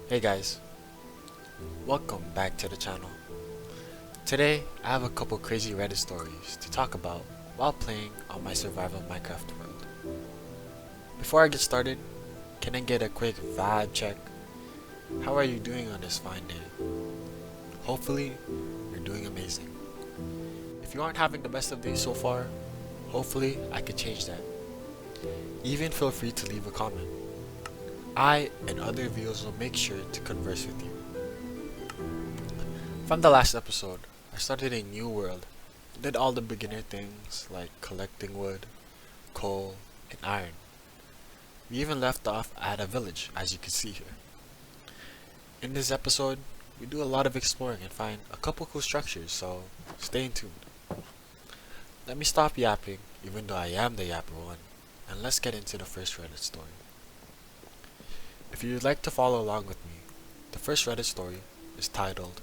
Hey guys, welcome back to the channel. Today I have a couple crazy Reddit stories to talk about while playing on my survival Minecraft world. Before I get started, can I get a quick vibe check? How are you doing on this fine day? Hopefully, you're doing amazing. If you aren't having the best of days so far, hopefully I could change that. Even feel free to leave a comment. I and other viewers will make sure to converse with you. From the last episode, I started a new world, did all the beginner things like collecting wood, coal, and iron. We even left off at a village, as you can see here. In this episode, we do a lot of exploring and find a couple cool structures, so stay tuned. Let me stop yapping, even though I am the yapper one, and let's get into the first Reddit story. If you'd like to follow along with me, the first Reddit story is titled,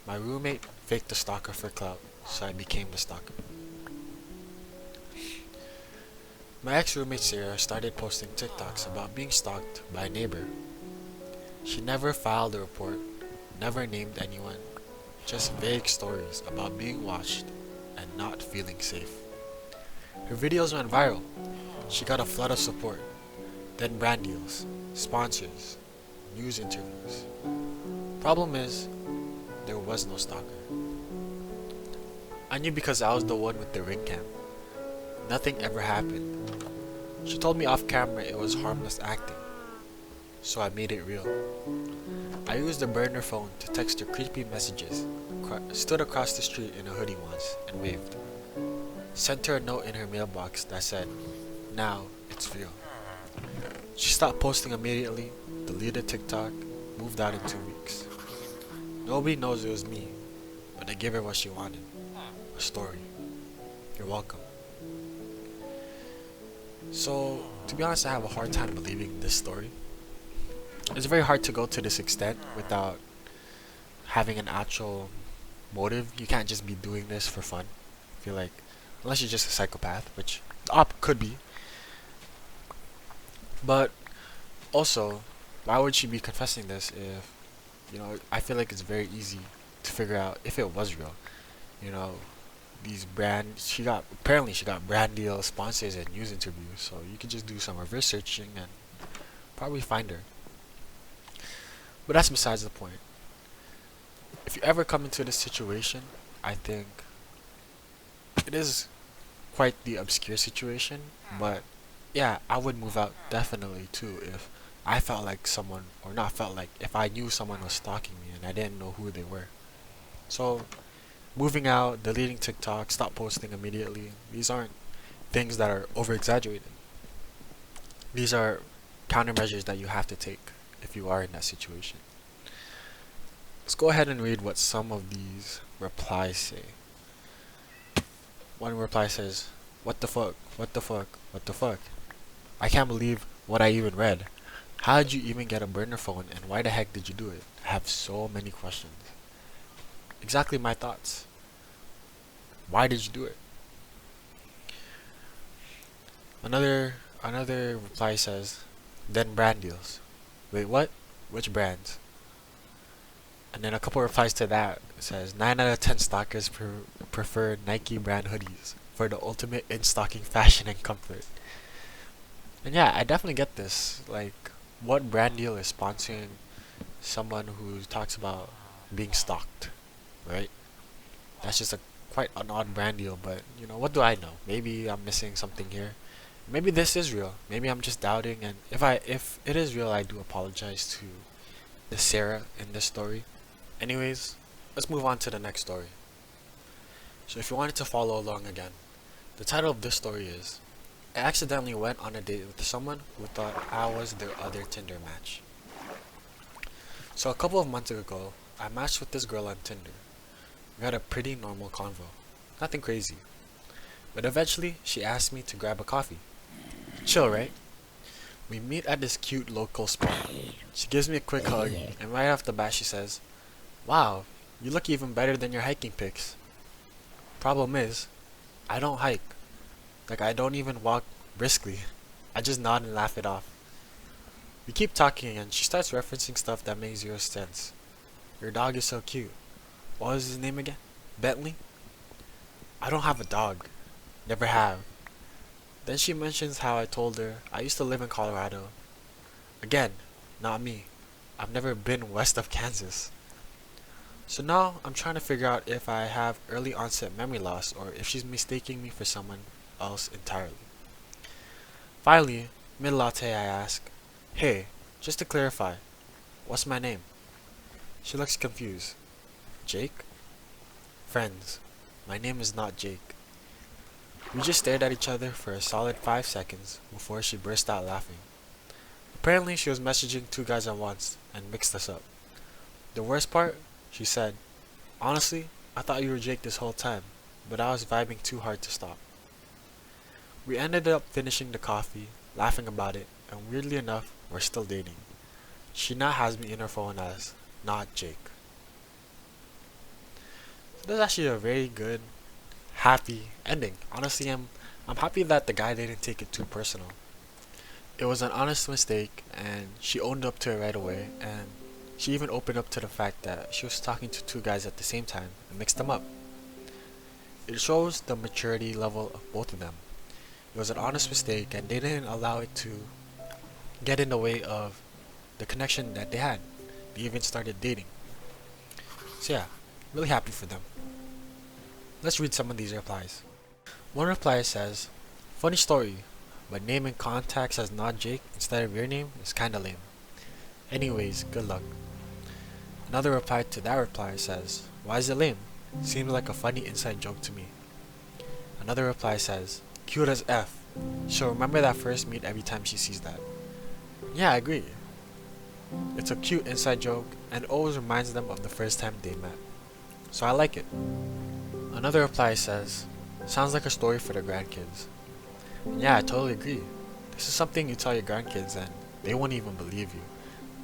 "My roommate faked the stalker for clout, so I became the stalker." My ex-roommate Sarah started posting TikToks about being stalked by a neighbor. She never filed a report, never named anyone, just vague stories about being watched and not feeling safe. Her videos went viral. She got a flood of support, then brand deals, sponsors, news interviews. Problem is, there was no stalker. I knew because I was the one with the ring cam. Nothing ever happened. She told me off camera it was harmless acting, so I made it real. I used a burner phone to text her creepy messages, stood across the street in a hoodie once and waved. Sent her a note in her mailbox that said, "Now it's real." She stopped posting immediately, deleted TikTok, moved out in 2 weeks. Nobody knows it was me, but I gave her what she wanted. A story. You're welcome. So, to be honest, I have a hard time believing this story. It's very hard to go to this extent without having an actual motive. You can't just be doing this for fun. I feel like, unless you're just a psychopath, which could be. But also, why would she be confessing this if, I feel like it's very easy to figure out if it was real. You know, apparently she got brand deals, sponsors, and news interviews, so you could just do some reverse searching and probably find her. But that's besides the point. If you ever come into this situation, I think it is quite the obscure situation, but yeah, I would move out definitely too if I felt like someone, or not felt like, if I knew someone was stalking me and I didn't know who they were. So, moving out, deleting TikTok, stop posting immediately, these aren't things that are over exaggerated. These are countermeasures that you have to take if you are in that situation. Let's go ahead and read what some of these replies say. One reply says, "What the fuck? What the fuck? What the fuck? I can't believe what I even read. How did you even get a burner phone and why the heck did you do it? I have so many questions." Exactly my thoughts. Why did you do it? Another reply says, "Then brand deals." Wait, what? Which brands? And then a couple replies to that says, 9 out of 10 stalkers prefer Nike brand hoodies for the ultimate in-stocking fashion and comfort. And yeah, I definitely get this. Like, what brand deal is sponsoring someone who talks about being stalked, right? That's just quite an odd brand deal, but what do I know? Maybe I'm missing something here. Maybe this is real. Maybe I'm just doubting, and if it is real, I do apologize to the Sarah in this story. Anyways, let's move on to the next story. So if you wanted to follow along again, the title of this story is, "I accidentally went on a date with someone who thought I was their other Tinder match." So a couple of months ago, I matched with this girl on Tinder. We had a pretty normal convo. Nothing crazy. But eventually, she asked me to grab a coffee. Chill, right? We meet at this cute local spot. She gives me a quick hug, and right off the bat she says, "Wow, you look even better than your hiking pics." Problem is, I don't hike. Like, I don't even walk briskly. I just nod and laugh it off. We keep talking and she starts referencing stuff that makes zero sense. Your dog is so cute. What was his name again? Bentley? I don't have a dog. Never have. Then she mentions how I told her I used to live in Colorado. Again, not me. I've never been west of Kansas. So now I'm trying to figure out if I have early onset memory loss or if she's mistaking me for someone else entirely. Finally, mid latte, I ask, "Hey, just to clarify, what's my name?" She looks confused. Jake? Friends, my name is not Jake. We just stared at each other for a solid 5 seconds before she burst out laughing. Apparently, she was messaging two guys at once and mixed us up. The worst part, she said, "Honestly, I thought you were Jake this whole time, but I was vibing too hard to stop." We ended up finishing the coffee, laughing about it, and weirdly enough, we're still dating. She now has me in her phone as not Jake. So that's actually a very good, happy ending. Honestly, I'm happy that the guy didn't take it too personal. It was an honest mistake, and she owned up to it right away, and she even opened up to the fact that she was talking to two guys at the same time and mixed them up. It shows the maturity level of both of them. It was an honest mistake, and they didn't allow it to get in the way of the connection that they had. They even started dating. So yeah, really happy for them. Let's read some of these replies. One reply says, "Funny story, but naming contacts as not Jake instead of your name is kinda lame. Anyways, good luck." Another reply to that reply says, "Why is it lame? Seems like a funny inside joke to me." Another reply says, "Cute as F. She'll remember that first meet every time she sees that." Yeah, I agree. It's a cute inside joke and always reminds them of the first time they met. So I like it. Another reply says, "Sounds like a story for the grandkids." And yeah, I totally agree. This is something you tell your grandkids and they won't even believe you.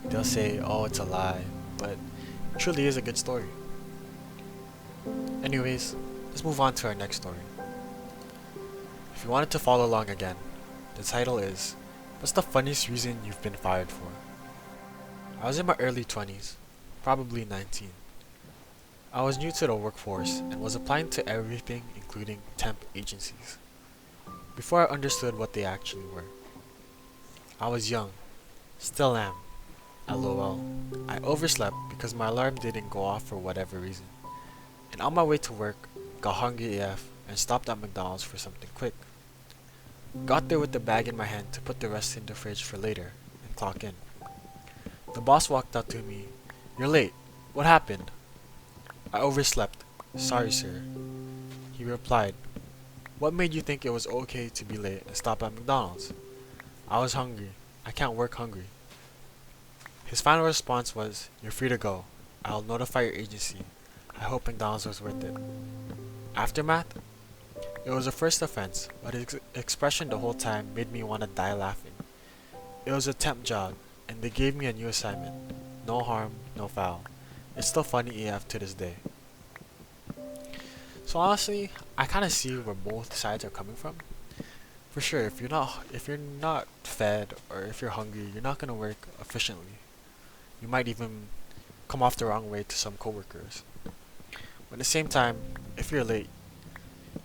They'll say, "Oh, it's a lie," but it truly is a good story. Anyways, let's move on to our next story. If you wanted to follow along again, the title is, "What's the funniest reason you've been fired for?" I was in my early 20s, probably 19. I was new to the workforce and was applying to everything including temp agencies, before I understood what they actually were. I was young, still am, LOL. I overslept because my alarm didn't go off for whatever reason, and on my way to work, got hungry AF and stopped at McDonald's for something quick. Got there with the bag in my hand to put the rest in the fridge for later and clock in. The boss walked up to me. "You're late. What happened?" "I overslept. Sorry, sir." He replied, "What made you think it was okay to be late and stop at McDonald's?" "I was hungry. I can't work hungry." His final response was, "You're free to go. I'll notify your agency. I hope McDonald's was worth it." Aftermath? It was a first offense, but his expression the whole time made me want to die laughing. It was a temp job, and they gave me a new assignment. No harm, no foul. It's still funny AF to this day. So honestly, I kind of see where both sides are coming from. For sure, if you're not fed or if you're hungry, you're not gonna work efficiently. You might even come off the wrong way to some coworkers. But at the same time, if you're late,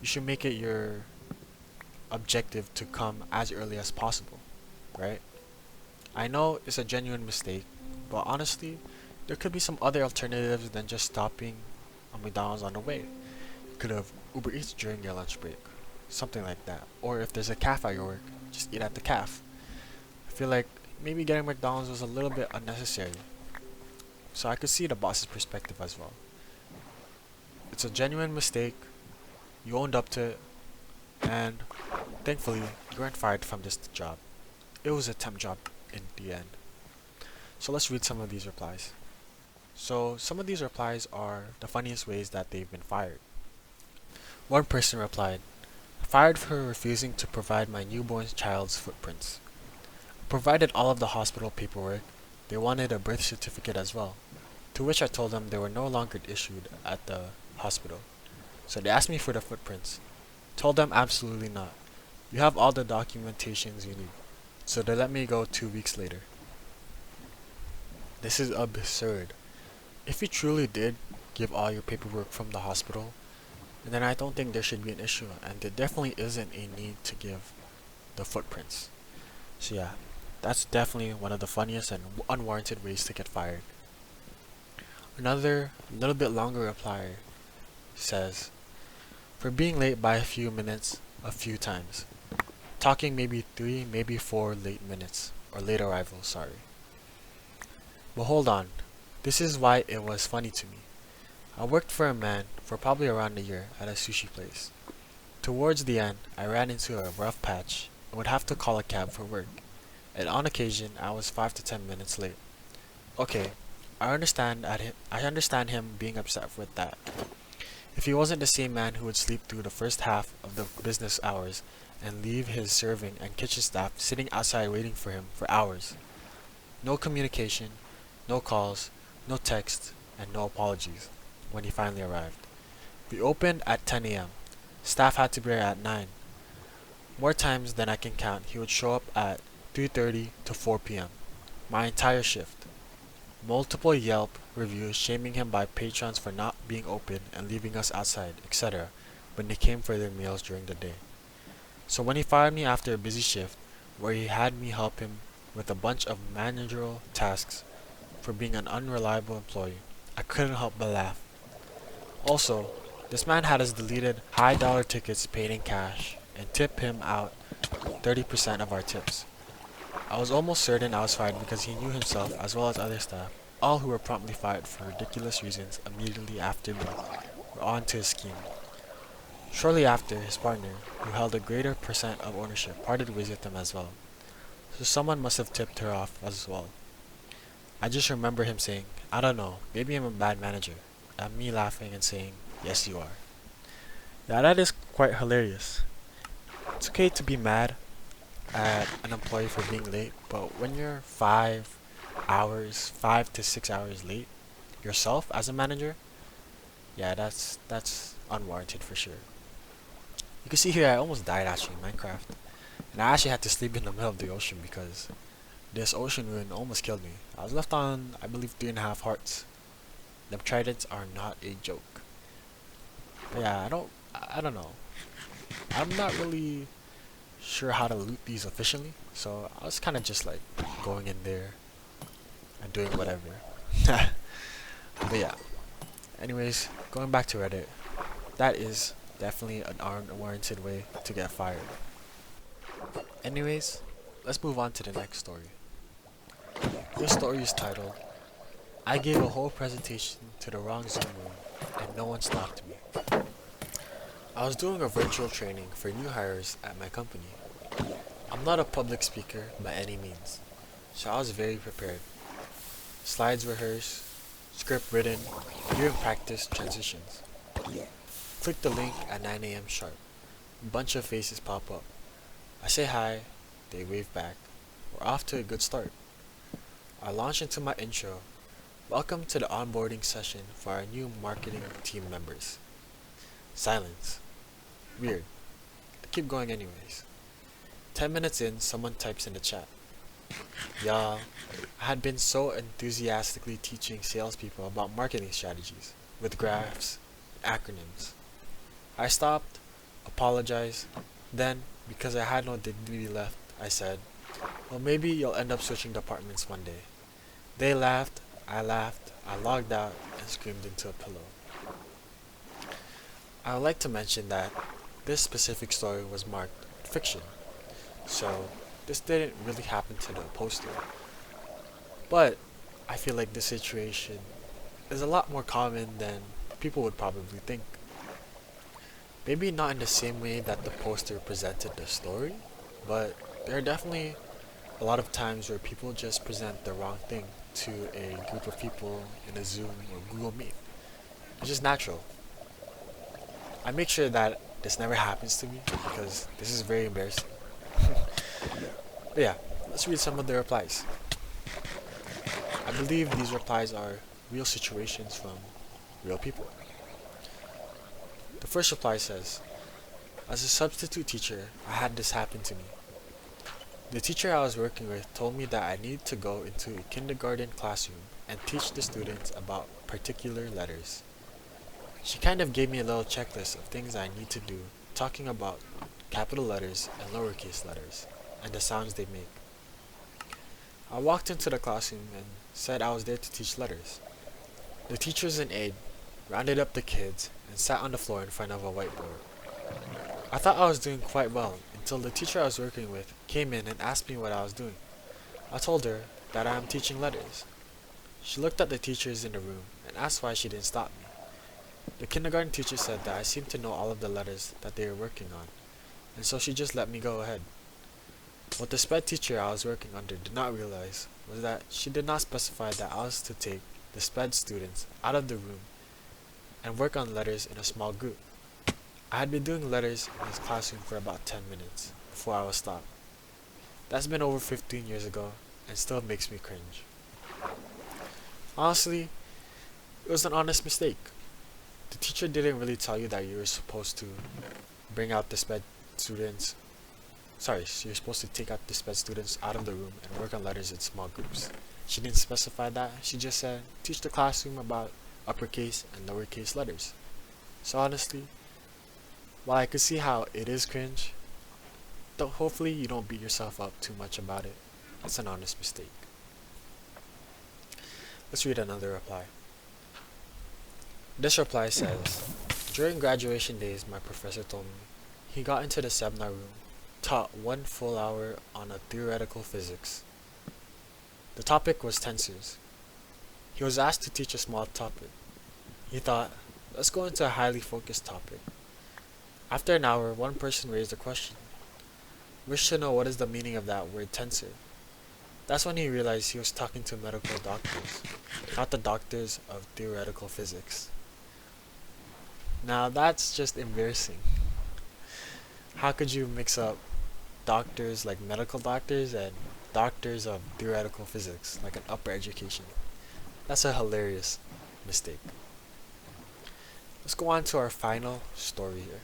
you should make it your objective to come as early as possible, right? I know it's a genuine mistake, but honestly, there could be some other alternatives than just stopping on McDonald's on the way. You could have Uber Eats during your lunch break, something like that. Or if there's a cafe at your work, just eat at the cafe. I feel like maybe getting McDonald's was a little bit unnecessary. So I could see the boss's perspective as well. It's a genuine mistake, you owned up to it, and thankfully, you weren't fired from this job. It was a temp job in the end. So let's read some of these replies. So some of these replies are the funniest ways that they've been fired. One person replied, "Fired for refusing to provide my newborn child's footprints. Provided all of the hospital paperwork. They wanted a birth certificate as well, to which I told them they were no longer issued at the hospital. So they asked me for the footprints. Told them absolutely not. You have all the documentations you need. So they let me go 2 weeks later. This is absurd. If you truly did give all your paperwork from the hospital, then I don't think there should be an issue, and there definitely isn't a need to give the footprints. So yeah, that's definitely one of the funniest and unwarranted ways to get fired. Another, little bit longer reply says, for being late by a few minutes, a few times. Talking maybe 3, maybe 4 late minutes, or late arrivals, sorry. But hold on, this is why it was funny to me. I worked for a man for probably around a year at a sushi place. Towards the end, I ran into a rough patch and would have to call a cab for work, and on occasion I was 5 to 10 minutes late. Okay, I understand him being upset with that. If he wasn't the same man who would sleep through the first half of the business hours and leave his serving and kitchen staff sitting outside waiting for him for hours. No communication, no calls, no texts, and no apologies when he finally arrived. We opened at 10 a.m. Staff had to be there at 9. More times than I can count, he would show up at 3:30 to 4 p.m. My entire shift. Multiple Yelp reviews shaming him by patrons for not being open and leaving us outside, etc. when they came for their meals during the day. So when he fired me after a busy shift, where he had me help him with a bunch of managerial tasks for being an unreliable employee, I couldn't help but laugh. Also, this man had us deleted high dollar tickets paid in cash and tip him out 30% of our tips. I was almost certain I was fired because he knew himself as well as other staff, all who were promptly fired for ridiculous reasons immediately after me, were on to his scheme. Shortly after, his partner, who held a greater percent of ownership, parted ways with him as well. So someone must have tipped her off as well. I just remember him saying, I don't know, maybe I'm a bad manager, and me laughing and saying, yes you are. Yeah, that is quite hilarious. It's okay to be mad at an employee for being late, but when you're 5 to 6 hours late, yourself as a manager, yeah, that's unwarranted for sure. You can see here I almost died actually in Minecraft, and I actually had to sleep in the middle of the ocean because this ocean wind almost killed me. I was left on, I believe, 3.5 hearts. Them tridents are not a joke. But yeah, I don't know. I'm not really sure how to loot these efficiently, so I was kind of just like going in there and doing whatever. But yeah, anyways, going back to Reddit, that is definitely an unwarranted way to get fired. Anyways, let's move on to the next story. This story is titled, I gave a whole presentation to the wrong Zoom room and no one stopped me. I was doing a virtual training for new hires at my company. I'm not a public speaker by any means, so I was very prepared. Slides rehearsed, script written, viewing practice transitions. Click the link at 9 a.m. sharp. A bunch of faces pop up. I say hi, they wave back. We're off to a good start. I launch into my intro. Welcome to the onboarding session for our new marketing team members. Silence. Weird. I keep going anyways. 10 minutes in, someone types in the chat. Y'all, I had been so enthusiastically teaching salespeople about marketing strategies, with graphs and acronyms. I stopped, apologized, then, because I had no dignity left, I said, well, maybe you'll end up switching departments one day. They laughed, I logged out, and screamed into a pillow. I would like to mention that this specific story was marked fiction, so this didn't really happen to the poster. But I feel like this situation is a lot more common than people would probably think. Maybe not in the same way that the poster presented the story, but there are definitely a lot of times where people just present the wrong thing to a group of people in a Zoom or Google Meet. It's just natural. I make sure that this never happens to me because this is very embarrassing. But yeah, let's read some of the replies. I believe these replies are real situations from real people. The first reply says, as a substitute teacher, I had this happen to me. The teacher I was working with told me that I need to go into a kindergarten classroom and teach the students about particular letters. She kind of gave me a little checklist of things I need to do, talking about capital letters and lowercase letters, and the sounds they make. I walked into the classroom and said I was there to teach letters. The teachers and aide rounded up the kids and sat on the floor in front of a whiteboard. I thought I was doing quite well until the teacher I was working with came in and asked me what I was doing. I told her that I am teaching letters. She looked at the teachers in the room and asked why she didn't stop me. The kindergarten teacher said that I seemed to know all of the letters that they were working on, and so she just let me go ahead. What the SPED teacher I was working under did not realize was that she did not specify that I was to take the SPED students out of the room and work on letters in a small group. I had been doing letters in his classroom for about 10 minutes before I was stopped. That's been over 15 years ago and still makes me cringe. Honestly, it was an honest mistake. The teacher didn't really tell you that you were supposed to bring out the SPED students. Sorry, so you're supposed to take out the SPED students out of the room and work on letters in small groups. She didn't specify that. She just said, teach the classroom about uppercase and lowercase letters. So honestly, while I could see how it is cringe, though hopefully you don't beat yourself up too much about it. It's an honest mistake. Let's read another reply. This reply says, during graduation days, my professor told me he got into the seminar room, taught 1 full hour on a theoretical physics. The topic was tensors. He was asked to teach a small topic. He thought, let's go into a highly focused topic. After an hour, one person raised a question. Wished to know what is the meaning of that word tensor. That's when he realized he was talking to medical doctors, not the doctors of theoretical physics. Now that's just embarrassing. How could you mix up doctors like medical doctors and doctors of theoretical physics, like an upper education? That's a hilarious mistake. Let's go on to our final story here.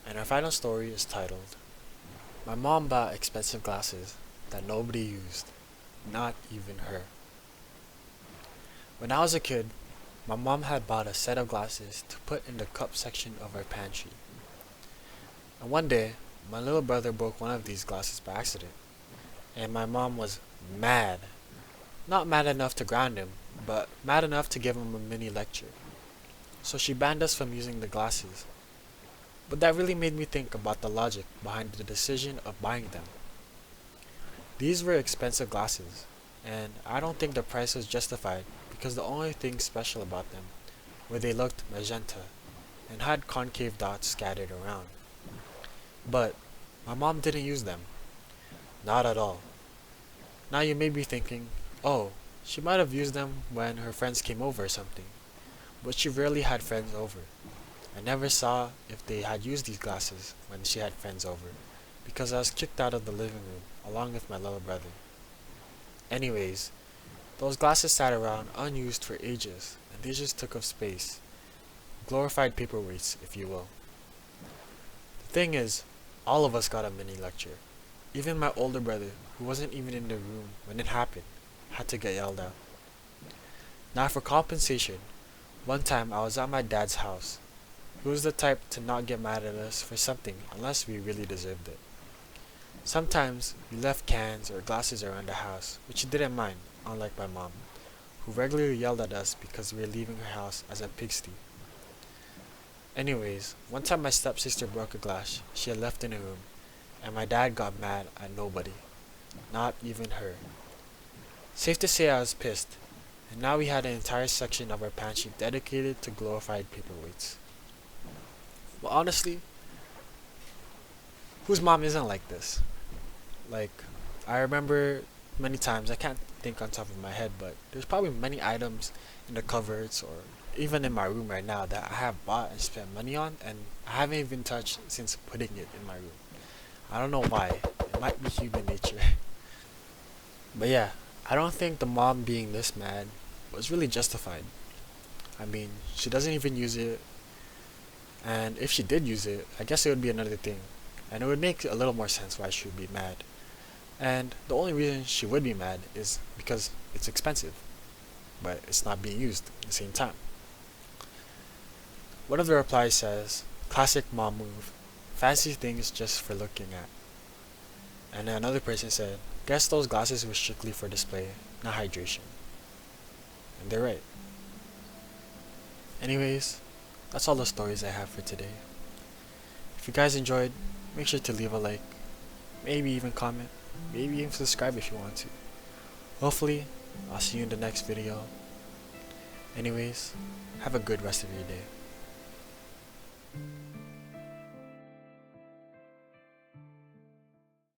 And our final story is titled, My Mom Bought Expensive Glasses That Nobody Used, Not Even Her. When I was a kid, my mom had bought a set of glasses to put in the cup section of our pantry. And one day, my little brother broke one of these glasses by accident, and my mom was mad. Not mad enough to ground him, but mad enough to give him a mini lecture. So she banned us from using the glasses. But that really made me think about the logic behind the decision of buying them. These were expensive glasses, and I don't think the price was justified because the only thing special about them were they looked magenta and had concave dots scattered around. But my mom didn't use them. Not at all. Now you may be thinking, oh, she might have used them when her friends came over or something. But she rarely had friends over. I never saw if they had used these glasses when she had friends over, because I was kicked out of the living room along with my little brother. Anyways, those glasses sat around unused for ages, and they just took up space. Glorified paperweights, if you will. The thing is, all of us got a mini lecture. Even my older brother, who wasn't even in the room when it happened, had to get yelled at. Now for compensation, one time I was at my dad's house. He was the type to not get mad at us for something unless we really deserved it. Sometimes we left cans or glasses around the house, which he didn't mind, unlike my mom, who regularly yelled at us because we were leaving her house as a pigsty. Anyways, one time my stepsister broke a glass she had left in her room, and my dad got mad at nobody, not even her. Safe to say I was pissed, and now we had an entire section of our pantry dedicated to glorified paperweights. Well, honestly, whose mom isn't like this? Like, I remember many times, I can't think on top of my head, but there's probably many items in the cupboards or even in my room right now that I have bought and spent money on, and I haven't even touched since putting it in my room. I don't know why. It might be human nature. But yeah, I don't think the mom being this mad was really justified. I mean, she doesn't even use it, and if she did use it, I guess it would be another thing, and it would make a little more sense why she would be mad. And the only reason she would be mad is because it's expensive, but it's not being used at the same time. One of the replies says, classic mom move, fancy things just for looking at. And then another person said, guess those glasses were strictly for display, not hydration. And they're right. Anyways, that's all the stories I have for today. If you guys enjoyed, make sure to leave a like, maybe even comment, maybe even subscribe if you want to. Hopefully, I'll see you in the next video. Anyways, have a good rest of your day.